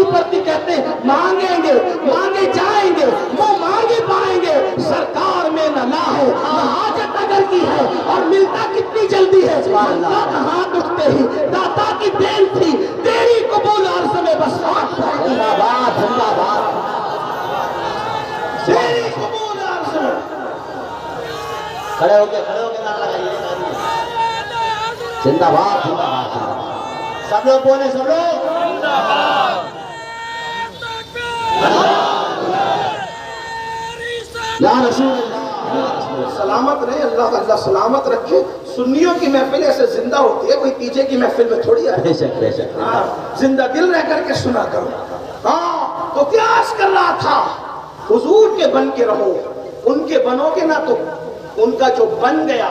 نہیں پڑتی، کہتے ہیں مانگیں گے مانگے جائیں گے، وہ مانگے پائیں گے، سرکار میں نہ لا ہے نہ حاجت اگر کی ہے، اور ملتا کتنی جلدی ہے، ہاتھ اٹھتے ہی داتا کی دین تھی، تیری قبول عرض میں بس ہاتھ پڑے گی، زندہ باد زندہ باد، تیری قبول عرض میں، کھڑے ہو کے نعرہ لگائیے، زندہ باد زندہ باد زندہ باد، سب لوگ بولے، سب لوگ یا رسول اللہ سلامت رہے، اللہ اللہ سلامت رکھے۔ سنیوں کی محفل ایسے زندہ ہوتی ہے، کوئی پیچھے کی محفل میں تھوڑی آئے، بے شک بے شک، زندہ دل رہ کر کے سنا کرو۔ ہاں تو قیاس کر رہا تھا، حضور کے بن کے رہو، ان کے بنو گے نہ تو ان کا جو بن گیا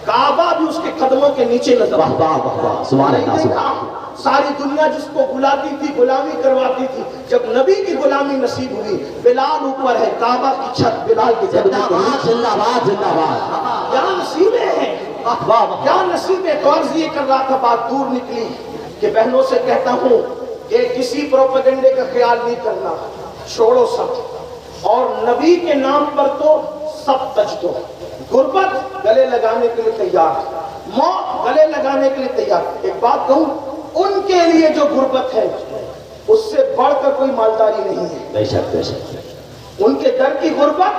کعبہ بھی اس کے قدموں کے نیچے نظر آتا ہے۔ سبحان اللہ سبحان اللہ۔ ساری دنیا جس کو بلاتی تھی، غلامی کرواتی تھی، جب نبی کی غلامی نصیب ہوئی، بلال اوپر ہے، کعبہ کی چھت بلال کی چھت، زندہ باد زندہ باد زندہ باد، کیا نصیبیں ہیں، کیا نصیبیں۔ تو عرض یہ کر رہا تھا، بات دور نکلی کہ بہنوں سے کہتا ہوں کہ کسی پروپیگنڈے کا خیال نہیں کرنا، چھوڑو سب، اور نبی کے نام پر تو سب تج دو۔ غربت گلے لگانے کے لیے تیار، موت گلے لگانے کے لیے تیار۔ ایک بات کہوں، ان کے لیے جو غربت ہے اس سے بڑھ کر کوئی مالداری نہیں ہے، بے شک بے شک، ان کے در کی غربت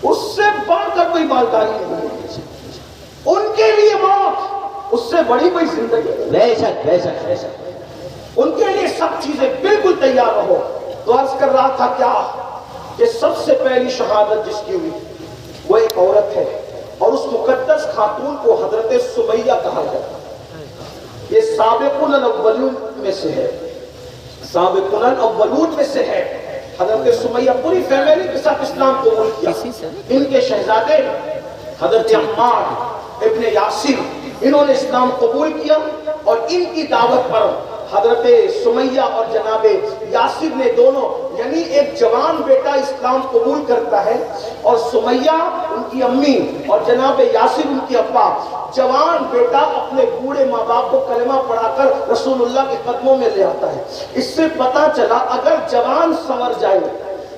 اس سے بڑھ کر کوئی مالداری نہیں ہے، ان کے لیے موت اس سے بڑی کوئی زندگی، بے شک بے شک بے شک، ان کے لیے سب چیزیں بالکل تیار رہو۔ تو عرض کر رہا تھا کیا کہ سب سے پہلی شہادت جس کی ہوئی وہ ایک عورت ہے، اور اس مقدس خاتون کو حضرت سمیہ کہا جاتا ہے۔ یہ سابقون الاولون میں سے ہے، سابقون الاولون میں سے ہے۔ حضرت سمیہ پوری فیملی کے ساتھ اسلام قبول کیا۔ ان کے شہزادے حضرت عمار ابن یاسر، انہوں نے اسلام قبول کیا، اور ان کی دعوت پر حضرت سمیہ اور جناب یاسر نے دونوں، یعنی ایک جوان بیٹا اسلام قبول کرتا ہے، اور سمیہ ان کی امی اور جناب یاسر ان کی ابا، جوان بیٹا اپنے بوڑھے ماں باپ کو کلمہ پڑھا کر رسول اللہ کے قدموں میں لے آتا ہے۔ اس سے پتا چلا اگر جوان سنور جائے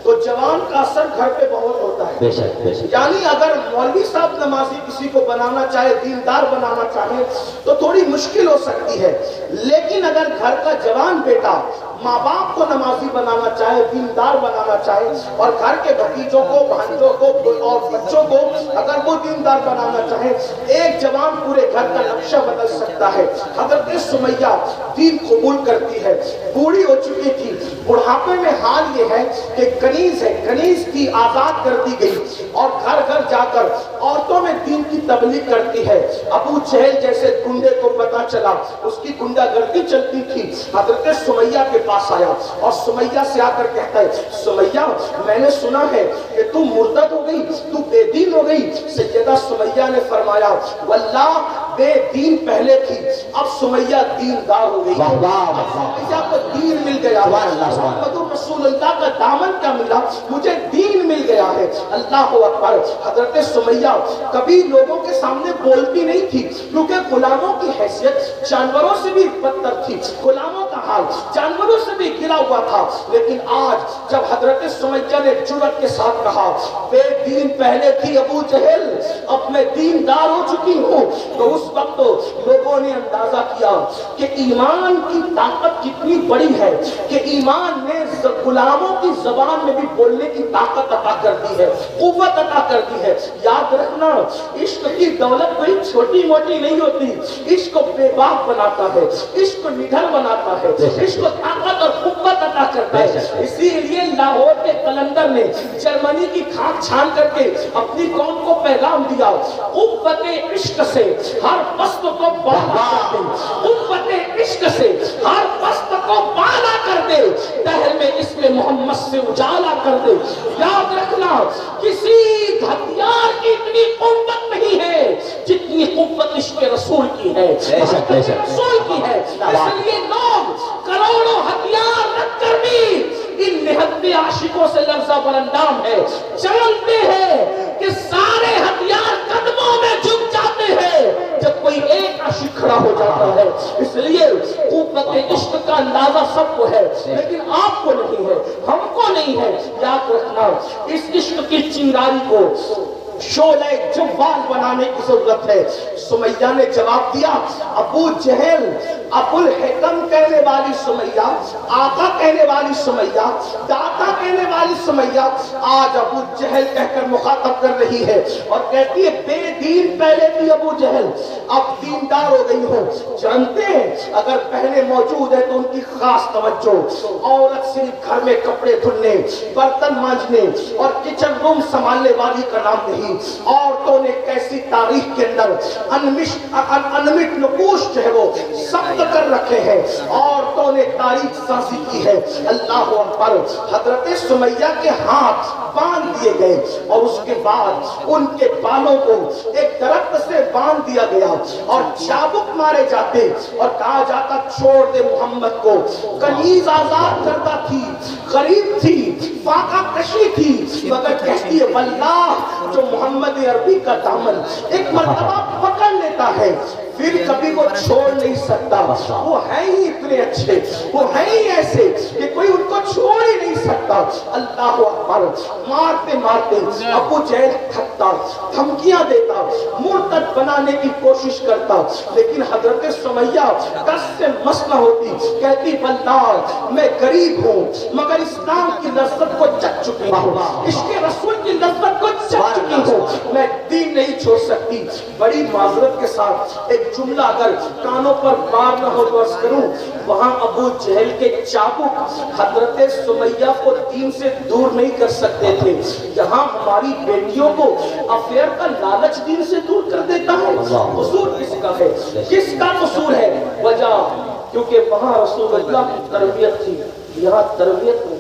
تو جوان کا اثر گھر پہ بہت ہوتا ہے، بے شک بے شک، یعنی اگر مولوی صاحب نمازی کسی کو بنانا چاہے، دیندار بنانا چاہے تو تھوڑی مشکل ہو سکتی ہے، لیکن اگر گھر کا جوان بیٹا ماں باپ کو نمازی بنانا چاہے، دیندار بنانا چاہے، اور گھر کے بھتیجوں کو، بھانجوں کو اور بچوں کو اگر وہ دیندار بنانا چاہے، ایک جوان پورے گھر کا نقشہ بدل سکتا ہے۔ حضرت سمیہ دین قبول کرتی ہے، بوڑھی ہو چکی تھی، بڑھاپے میں حال یہ ہے کہ کنیز ہے، کنیز کی آزاد کر دی گئی، اور گھر گھر جا کر عورتوں میں دین کی تبلیغ کرتی ہے۔ ابو جہل جیسے گنڈے کو پتا چلا، اس کی گنڈا گردی چلتی تھی، حضرت سمیہ کے پاس آیا، اور سمیہ سے آ کر کہتا ہے، سمیہ میں نے سنا ہے کہ تم مرتد ہو گئی، تو بے دین ہو گئی۔ سیدہ سمیہ نے فرمایا، واللہ بے دین پہلے تھی، اب سمیہ دیندار ہو گئی، اب سمیہ کو دین مل گیا، محمد رسول اللہ کا دامن کیا ملا، مجھے دین مل گیا ہے۔ اللہ اکبر۔ حضرت سمیہ کبھی لوگوں کے سامنے بولتی نہیں تھی، کیونکہ غلاموں کی حیثیت جانوروں سے بھی بدتر تھی، غلاموں کا حال جانوروں سے بھی گرا ہوا تھا، لیکن آج جب حضرت سمیہ نے جرأت کے ساتھ کہا، بے دین پہلے تھی ابو جہل، اب میں دیندار ہو چکی ہوں، تو اس وقت لوگوں نے اندازہ کیا کہ ایمان کی طاقت کتنی بڑی ہے، کہ ایمان نے غلاموں کی زبان میں بھی بولنے کی طاقت عطا کر دی ہے، قوت عطا کر دی ہے۔ یاد رکھنا، عشق کی دولت کوئی چھوٹی موٹی نہیں ہوتی، عشق کو بے باک بناتا ہے، عشق کو نڈر بناتا ہے، عشق کو طاقت اور قوت عطا کرتا ہے۔ اسی لیے لاہور کے قلندر نے جرمنی کی کھانک چھان کر کے اپنی قوم کو پیغام دیا، قوت عشق سے ہر پست کو بالا کر دے، قوت عشق سے ہر پست کو بالا کر دے، دہر میں اس میں محمد سے اجالا کر دے۔ یاد رکھنا، کسی ہتھیار کی اتنی قوت نہیں ہے جتنی قوت عشق رسول کی ہے، رسول کی ہے۔ اس لیے لوگ کروڑوں ہتھیار رکھ کر بھی ان نہتے عاشقوں سے لرزہ برندام ہے، جانتے ہیں کہ سارے ہتھیار قدموں میں جھک جاتے ہیں جب کوئی ایک عاشق کھڑا ہو جاتا ہے۔ اس لیے قوت عشق کا اندازہ اندازہ سب کو ہے لیکن آپ کو نہیں ہے، ہم کو نہیں ہے۔ یاد رکھنا اس عشق کی چنگاری کو شعلہ جوال بنانے کی ضرورت ہے۔ سمیہ نے جواب دیا، ابو جہل، ابو الحکم کہنے والی سمیہ، آقا کہنے والی سمیہ، داتا کہنے والی سمیہ آج ابو جہل کہہ کر مخاطب کر رہی ہے اور کہتی ہے بے دین پہلے بھی ابو جہل، اب دیندار ہو گئی ہو۔ جانتے ہیں اگر پہلے موجود ہے تو ان کی خاص توجہ، عورت صرف گھر میں کپڑے دھلنے، برتن مانجنے اور کچن روم سنبھالنے والی کا نام نہیں۔ عورتوں نے کیسی تاریخ کے اندر انمٹ نقوش جو ہے وہ ثبت کر رکھے ہیں، عورتوں نے تاریخ سازی کی ہے۔ اللہ اکبر۔ حضرت سمیہ کے ہاتھ باندھ دیے گئے اور اس کے بعد ان کے بالوں کو ایک درخت سے باندھ دیا گیا اور چابک مارے جاتے اور کہا جاتا چھوڑ دے محمد کو۔ کنیز آزاد کرتا تھی، غریب تھی، فاقہ کشی تھی، مگر کہتی ہے واللہ جو محمد عربی کا دامن ایک مرتبہ پکڑ لیتا ہے پھر کبھی وہ چھوڑ نہیں سکتا۔ وہ ہیں ہی اتنے اچھے، وہ ہیں ہی ایسے کہ کوئی ان کو چھوڑ ہی نہیں سکتا۔ اللہ اکبر۔ مارتے مارتے ابو جہل تھکتا، دھمکیاں دیتا، مرتد بنانے کی کوشش کرتا، لیکن حضرت سمیہ کس سے مسئلہ ہوتی، کہتی واللہ میں غریب ہوں مگر اسلام کی لذت کو چکھ چکی ہوں، عشق رسول کی لذت کو چکھ چکی ہوں، میں دین نہیں چھوڑ سکتی۔ بڑی معذرت کے ساتھ ایک جملہ اگر کانوں پر بار نہ ہو تو عرض کروں، وہاں ابو جہل کے چابک حضرت سمیہ کو دین سے دور نہیں کر سکتے تھے، جہاں ہماری بیٹیوں کو افیئر کا لالچ دین سے دور کر دیتا ہے۔ قصور کس کا ہے؟ کس کا قصور ہے؟ وجہ کیونکہ وہاں رسول اللہ کی تربیت تھی، یہاں تربیت نہیں۔